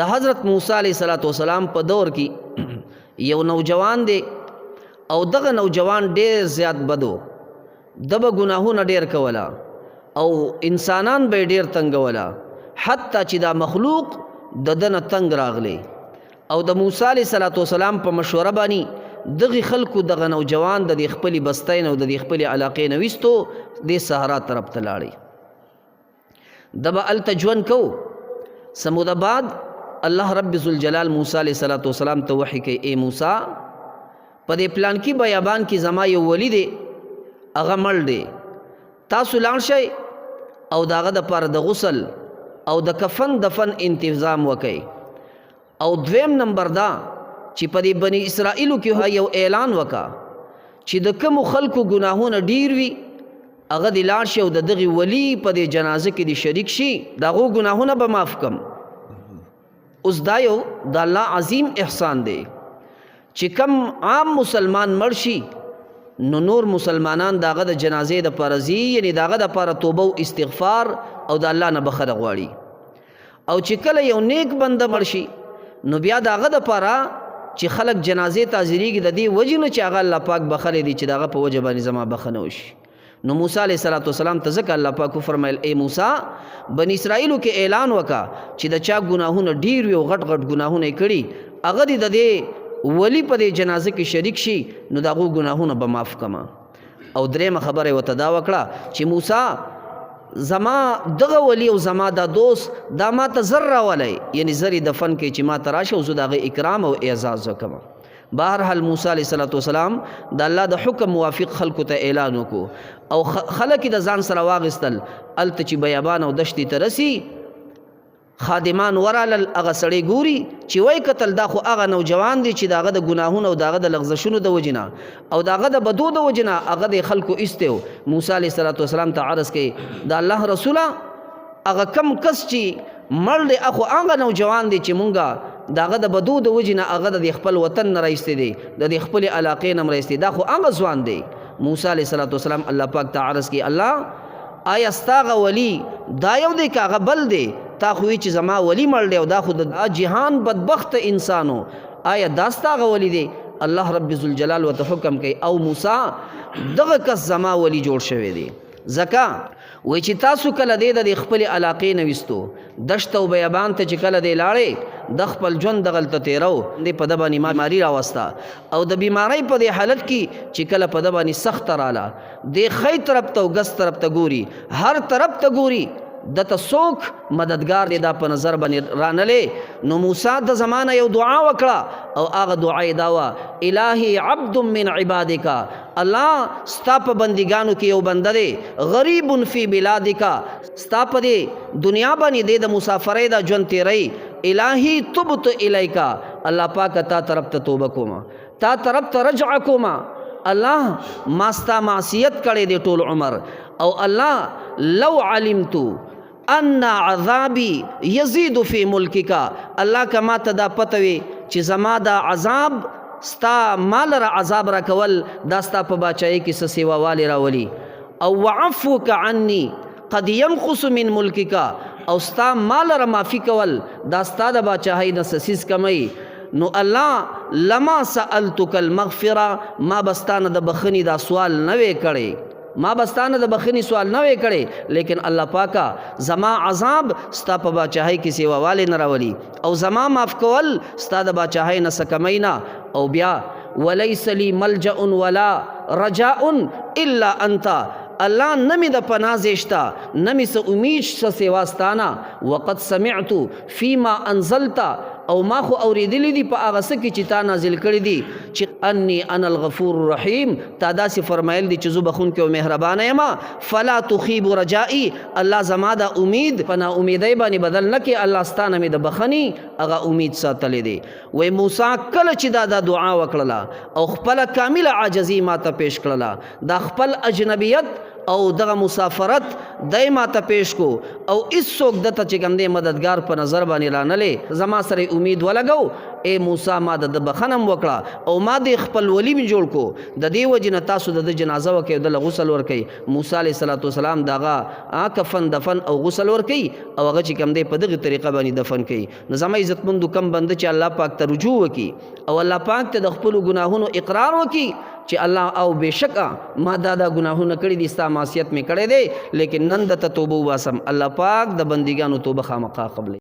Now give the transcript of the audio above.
د حضرت موسی علیه السلام په دور کې یو نوجوان دی او دغه نوجوان ډیر زیات بدو، د به ګناهونه ډیر کولا او انسانان به ډیر تنګولا، حتی چې دا مخلوق د دنه تنگ راغلی او د موسی علیه السلام په مشوره باندې دغه خلکو دغه نوجوان د خپل بستین او د خپل علاقې نوستو د صحرا طرف ته لاړی. د به الته ژوند کو. سمود بعد الله رب ذوالجلال موسی علیه السلام ته وحی کوي، ای موسی په دې پلان کې بیابان کې زما یو ولی دی، هغه مړ دی، تاسو لاړ شئ او داغه د پاره د غسل او د کفن دفن انتظام وکئ. او دویم نمبر دا چې په دې بنی اسرائیلو کې یو اعلان وکا چې د کوم خلکو ګناهونه ډیر وي هغه د لاړ شي او د دغه ولی په دې جنازه کې د شریک شي، دغه ګناهونه به معاف کم. اوس دا یو د الله عظیم احسان دی چې کم عام مسلمان مړ شي نو نور مسلمانان داغه د جنازې د پرزي، یعنی داغه د پر توبه او استغفار او د الله نه بخښه غواړي. او چې کله یو نیک بنده مړ شي نو بیا داغه د پاره چې خلق جنازې تازریږي د دې وجه نه چې هغه الله پاک بخلې دي چې داغه په وجه باندې زما بخنه وشي. نو موسی علیه السلام ته ځکه الله پاک فرمایل، ای موسی بنی اسرائیلو کې اعلان وکا چې د چا ګناهونه ډیر وي او غټ غټ ګناهونه کړي هغه د دې ولی په دې جنازه کې شریک شي نو دغه ګناهونه به معاف کما. او درېمه خبره ورته دا وکړه چې موسی زما دغه ولی او زما دا دوست دا ما ته زر راولی، یعنی زری دفن کې چې ما ته راشه او زه د هغه اکرام او اعزاز وکړم. بهرحال موسی علیه السلام د الله د حکم موافق خلکو ته اعلان وکړو او خلک د ځان سره واغستل. الته چې بیابان او دشتې ته رسی خادمان ورالل، هغه سړی ګوري چې وای قتل دا خو هغه نوجوان دی چې داغه د ګناهونو او داغه د لغزشونو د وجنه او داغه د بدو د وجنه هغه د خلکو ایستو. موسی علیه السلام ته عرض کوي، د الله رسوله هغه کم کس چې مړ دی اخو هغه نوجوان دی چې مونږه داغه د بدو د وجنه هغه د خپل وطن نه راایستې دی، د خپل علاقې نه راایستې، دا خو هغه ځوان دی. موسی علیه السلام الله پاک ته عرض کوي، الله آیا ستاغه ولی دا یو دی که هغه بل دی؟ تا خو چې زما ولی مړ دی او دا خو د جهان بدبخت انسانو، آیا دا ستاغه ولی دی؟ الله رب ذوالجلال ورته حکم کوي، او موسی دغه کس زما ولی جوړ شوی دی. ځکه وای چې تاسو کله د خپل علاقې نه وستو دشت او بیابان ته چې کله دی لاړې د خپل ژوند دغلته تیرو د په د باندې بیماري راوسته او د بیماری په دې حالت کې چې کله په د باندې سخت رااله د خې طرف ته او ګس طرف ته ګوري، هر طرف ته ګوري، د تسوک مددگار دی دا په نظر باندې رانلې. نو موسی د زمانه یو دعا وکړه او هغه دعا یې دا وه، الهی عبد من عبادک، الله ستا په بندګانو کې یو بنده دی، غریب فی بلادک، ستا په دې دنیا باندې د مسافرۍ دا ژوند تیری، الهی تبت الیک، الله پاک تا طرف ته توبه کومه، تا طرف ته رجع کومه، الله ما ستا معصیت کړی دی ټول عمر، او الله لو علمتو ان عذابی یزید فی ملکک، الله کما ته دا پته وي چې زما دا عذاب ستا مال را عذاب را کول دا ستا په باچایی کې څه سیوا والی راولي، او وعفوک عنی قد ینقص من ملکک، او ستا مال را معافی کول دا ستا د باچاهی نه څه څیز کمی. نو الله لما سألتک المغفره، ما بستانه د بخنی دا سوال نه وی کړی، ما بستانه د بخنی سوال نه وی کړی، لیکن الله پاکا زما عذاب ستا په باچاهی کې سیوا والی نه راولي او زما معاف کول ستا د باچاهی نه څه کمی نه. او بیا ولیس لی ملجأ ولا رجاء الا انت، الله نمی د پناه زیشتا، نمی څه امید څه سیوا ستانه، وقد سمعت فيما انزلت، او ما خو اوریدلی دی په هغه څه کې چې تا نازل کړي دي چې انی انا الغفور الرحیم، تا داسې فرمایل دي چې زه بخونکی او مهربانه یم، فلا تخیب رجائی، الله زما دا امید په ناامیدۍ باندې بدل نه کړي، الله ستانه مې د بخني هغه امید ساتلی دی. وی موسی کله چې دا دعا وکړله او خپله کامله عاجزي ما ته پیش کړله، دا خپل اجنبیت او دغه مسافرت دای ما ته پیش کو او هیڅوک دته چې کوم دی مددگار په نظر باندې رانلې زما سره امید ولګو اے موسی ما د بخنم وکړه او ما د خپل ولی می جوړ کو د دې وجه نه تاسو د جنازه وکي د غسل ورکي موسی علیه السلام دغه کفن دفن او غسل ورکي او هغه چې کوم دی په دغه طریقه باندې دفن کوي نو زما عزتمند کم بنده چې الله پاک ته رجوع وکي او الله پاک ته د خپل ګناهونو اقرار وکي چې الله او بشکا ما دا ګناهونه کړی دي ستا معصیت می کړی دی لیکن نن د توبه واسم الله پاک د بندګانو توبه خامخا قبلې